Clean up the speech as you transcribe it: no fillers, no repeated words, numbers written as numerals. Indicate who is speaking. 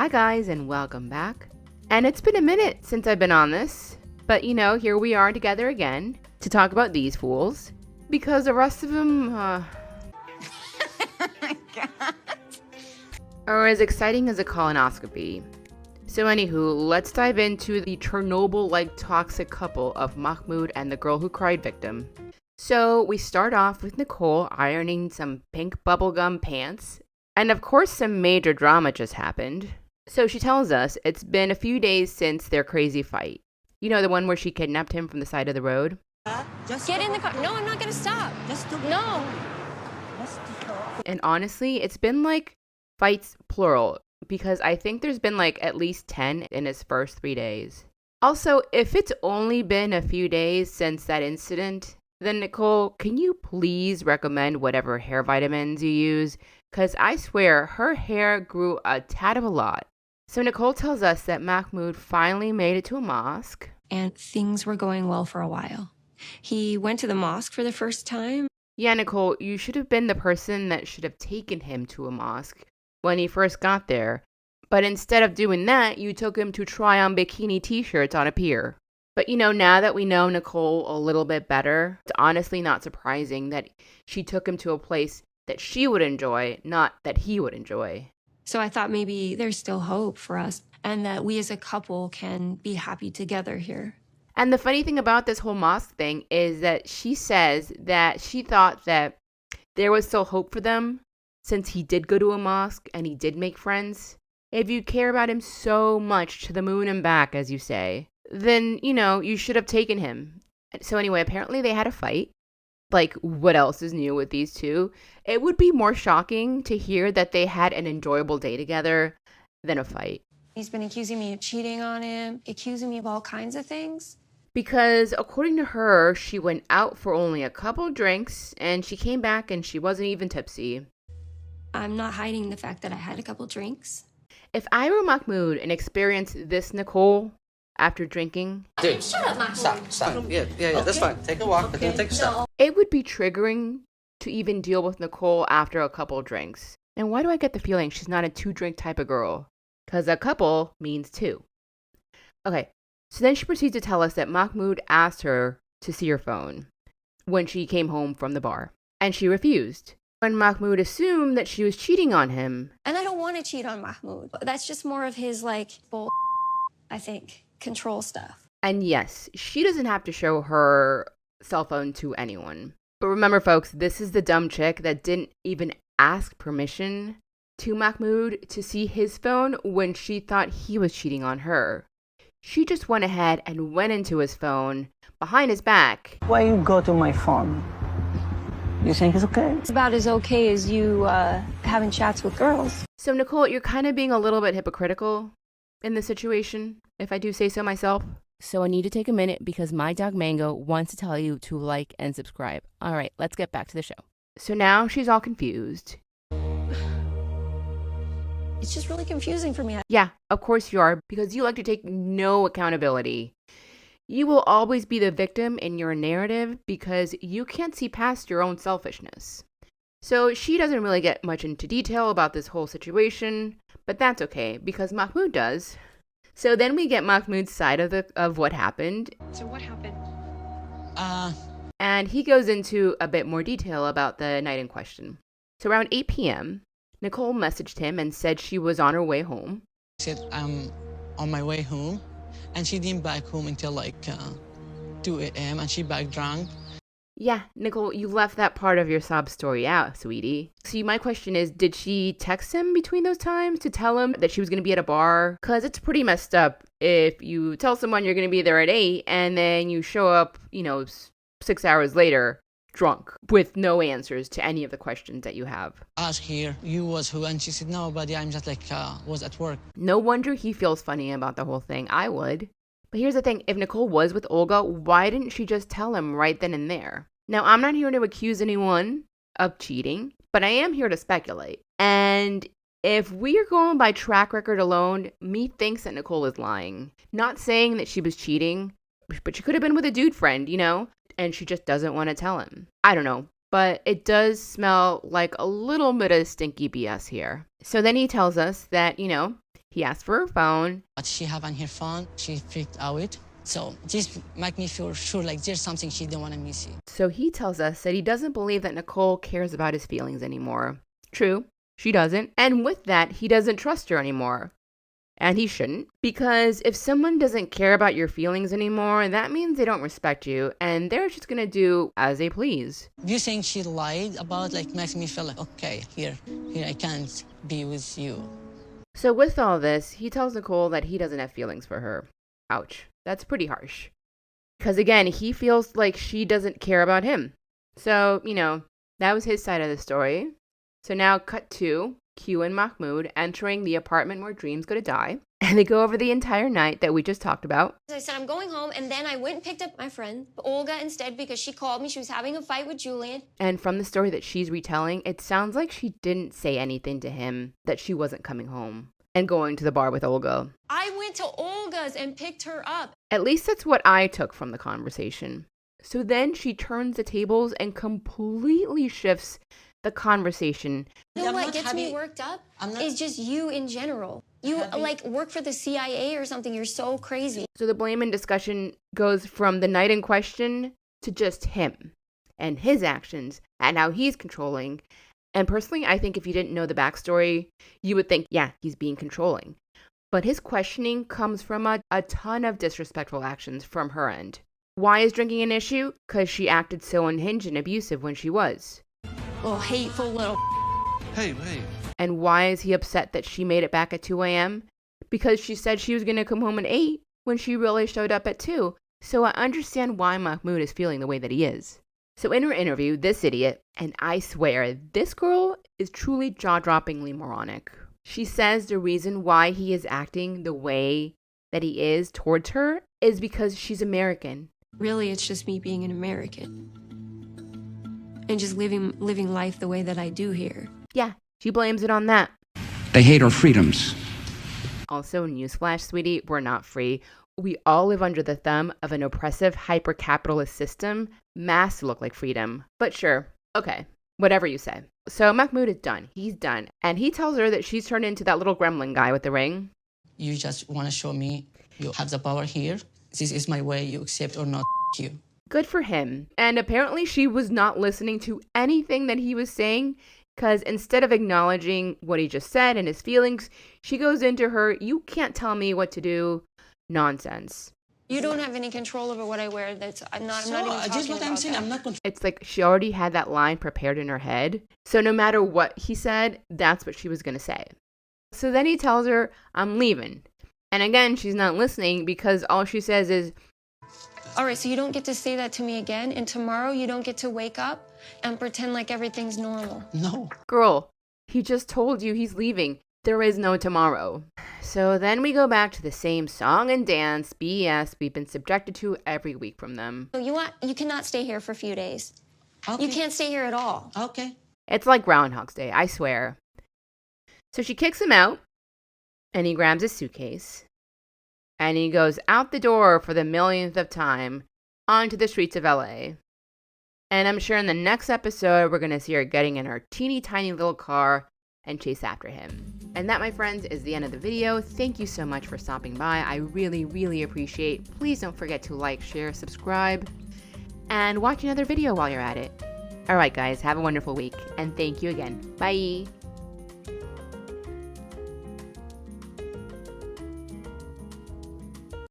Speaker 1: Hi guys and welcome back. And it's been a minute since I've been on this, but here we are together again to talk about these fools because the rest of them are as exciting as a colonoscopy. So anywho, let's dive into the Chernobyl-like toxic couple of Mahmoud and the girl who cried victim. So we start off with Nicole ironing some pink bubblegum pants, and of course some major drama just happened. So she tells us it's been a few days since their crazy fight. You know, the one where she kidnapped him from the side of the road?
Speaker 2: Just get in the car. No, I'm not gonna stop. No.
Speaker 1: And honestly, it's been like fights plural, because I think there's been like at least 10 in his first 3 days. Also, if it's only been a few days since that incident, then Nicole, can you please recommend whatever hair vitamins you use? Because I swear her hair grew a tad of a lot. So Nicole tells us that Mahmoud finally made it to a mosque.
Speaker 2: And things were going well for a while. He went to the mosque for the first time.
Speaker 1: Yeah, Nicole, you should have been the person that should have taken him to a mosque when he first got there. But instead of doing that, you took him to try on bikini t-shirts on a pier. But now that we know Nicole a little bit better, it's honestly not surprising that she took him to a place that she would enjoy, not that he would enjoy.
Speaker 2: So I thought maybe there's still hope for us and that we as a couple can be happy together here.
Speaker 1: And the funny thing about this whole mosque thing is that she says that she thought that there was still hope for them since he did go to a mosque and he did make friends. If you care about him so much to the moon and back, as you say, then, you should have taken him. So anyway, apparently they had a fight. Like, what else is new with these two? It would be more shocking to hear that they had an enjoyable day together than a fight.
Speaker 2: He's been accusing me of cheating on him, accusing me of all kinds of things.
Speaker 1: Because according to her, she went out for only a couple drinks and she came back and she wasn't even tipsy.
Speaker 2: I'm not hiding the fact that I had a couple drinks.
Speaker 1: If I were Mahmoud and experienced this Nicole after drinking...
Speaker 3: Dude,
Speaker 2: Shut up, Mahmoud.
Speaker 3: stop. Yeah, that's fine. Take a walk, but don't take a step.
Speaker 1: It would be triggering to even deal with Nicole after a couple drinks. And why do I get the feeling she's not a 2-drink type of girl? Because a couple means 2. Okay, so then she proceeds to tell us that Mahmoud asked her to see her phone when she came home from the bar. And she refused. When Mahmoud assumed that she was cheating on him.
Speaker 2: And I don't want to cheat on Mahmoud. That's just more of his, I think, control stuff.
Speaker 1: And yes, she doesn't have to show her cell phone to anyone. But remember, folks, this is the dumb chick that didn't even ask permission to Mahmoud to see his phone when she thought he was cheating on her. She just went ahead and went into his phone behind his back.
Speaker 4: Why you go to my phone? You think it's okay?
Speaker 2: It's about as okay as you having chats with girls.
Speaker 1: So, Nicole, you're kind of being a little bit hypocritical in this situation, if I do say so myself. So I need to take a minute because my dog Mango wants to tell you to like and subscribe. All right, let's get back to the show. So now she's all confused.
Speaker 2: It's just really confusing for me.
Speaker 1: Yeah, of course you are, because you like to take no accountability. You will always be the victim in your narrative because you can't see past your own selfishness. So she doesn't really get much into detail about this whole situation, but that's okay because Mahmoud does. So then we get Mahmoud's side of what happened.
Speaker 2: So what happened?
Speaker 1: And he goes into a bit more detail about the night in question. So around 8 p.m., Nicole messaged him and said she was on her way home.
Speaker 5: I said I'm on my way home, and she didn't back home until 2 a.m. and she back drunk.
Speaker 1: Yeah, Nicole, you left that part of your sob story out, sweetie. See, my question is, did she text him between those times to tell him that she was going to be at a bar? Because it's pretty messed up if you tell someone you're going to be there at 8 and then you show up, 6 hours later, drunk, with no answers to any of the questions that you have.
Speaker 5: Ask her, you was who? And she said, no, buddy, I'm just was at work.
Speaker 1: No wonder he feels funny about the whole thing. I would. But here's the thing, if Nicole was with Olga, why didn't she just tell him right then and there? Now, I'm not here to accuse anyone of cheating, but I am here to speculate. And if we are going by track record alone, me thinks that Nicole is lying. Not saying that she was cheating, but she could have been with a dude friend, and she just doesn't want to tell him. I don't know, but it does smell like a little bit of stinky BS here. So then he tells us that, He asked for her phone.
Speaker 5: What she have on her phone, she freaked out. So this make me feel sure like there's something she didn't want to miss it.
Speaker 1: So he tells us that he doesn't believe that Nicole cares about his feelings anymore. True, she doesn't. And with that, he doesn't trust her anymore. And he shouldn't, because if someone doesn't care about your feelings anymore, that means they don't respect you, and they're just gonna do as they please.
Speaker 5: You saying she lied about like makes me feel like, okay, here I can't be with you.
Speaker 1: So with all this, he tells Nicole that he doesn't have feelings for her. Ouch, that's pretty harsh. Because again, he feels like she doesn't care about him. So, that was his side of the story. So now cut to Q and Mahmoud entering the apartment where dreams go to die. And they go over the entire night that we just talked about.
Speaker 2: I said, I'm going home, and then I went and picked up my friend, Olga, instead, because she called me. She was having a fight with Julian.
Speaker 1: And from the story that she's retelling, it sounds like she didn't say anything to him that she wasn't coming home and going to the bar with Olga.
Speaker 2: I went to Olga's and picked her up.
Speaker 1: At least that's what I took from the conversation. So then she turns the tables and completely shifts the conversation.
Speaker 2: You know what gets me worked up? Is just you in general. You work for the CIA or something. You're so crazy.
Speaker 1: So the blame and discussion goes from the night in question to just him and his actions and how he's controlling. And personally, I think if you didn't know the backstory, you would think, yeah, he's being controlling. But his questioning comes from a ton of disrespectful actions from her end. Why is drinking an issue? Because she acted so unhinged and abusive when she was.
Speaker 2: Little hateful little.
Speaker 3: Hey, wait.
Speaker 1: And why is he upset that she made it back at 2 a.m.? Because she said she was going to come home at 8 when she really showed up at 2. So I understand why Mahmoud is feeling the way that he is. So in her interview, this idiot, and I swear, this girl is truly jaw-droppingly moronic. She says the reason why he is acting the way that he is towards her is because she's American.
Speaker 2: Really, it's just me being an American. And just living life the way that I do here.
Speaker 1: Yeah, she blames it on that.
Speaker 6: They hate our freedoms.
Speaker 1: Also, newsflash, sweetie, we're not free. We all live under the thumb of an oppressive, hyper-capitalist system, masked to look like freedom. But sure, okay, whatever you say. So Mahmoud is done. He's done. And he tells her that she's turned into that little gremlin guy with the ring.
Speaker 5: You just want to show me you have the power here. This is my way, you accept or not, you.
Speaker 1: Good for him. And apparently she was not listening to anything that he was saying, because instead of acknowledging what he just said and his feelings, she goes into her, you can't tell me what to do, nonsense.
Speaker 2: You don't have any control over what I wear. I'm not even talking
Speaker 5: just what I'm
Speaker 2: about
Speaker 5: saying,
Speaker 2: that.
Speaker 5: I'm not controlling.
Speaker 1: It's like she already had that line prepared in her head. So no matter what he said, that's what she was going to say. So then he tells her, I'm leaving. And again, she's not listening because all she says is,
Speaker 2: All right, so you don't get to say that to me again, and tomorrow you don't get to wake up and pretend like everything's normal.
Speaker 5: No.
Speaker 1: girl, he just told you he's leaving. There is no tomorrow. So then we go back to the same song and dance BS we've been subjected to every week from them.
Speaker 2: So you cannot stay here for a few days.
Speaker 5: Okay.
Speaker 2: You can't stay here at all.
Speaker 5: Okay.
Speaker 1: It's like Groundhog's Day, I swear. So she kicks him out, and he grabs his suitcase, and he goes out the door for the millionth of time onto the streets of LA. And I'm sure in the next episode, we're going to see her getting in her teeny tiny little car and chase after him. And that, my friends, is the end of the video. Thank you so much for stopping by. I really, really appreciate. Please don't forget to like, share, subscribe, and watch another video while you're at it. All right, guys, have a wonderful week, and thank you again. Bye.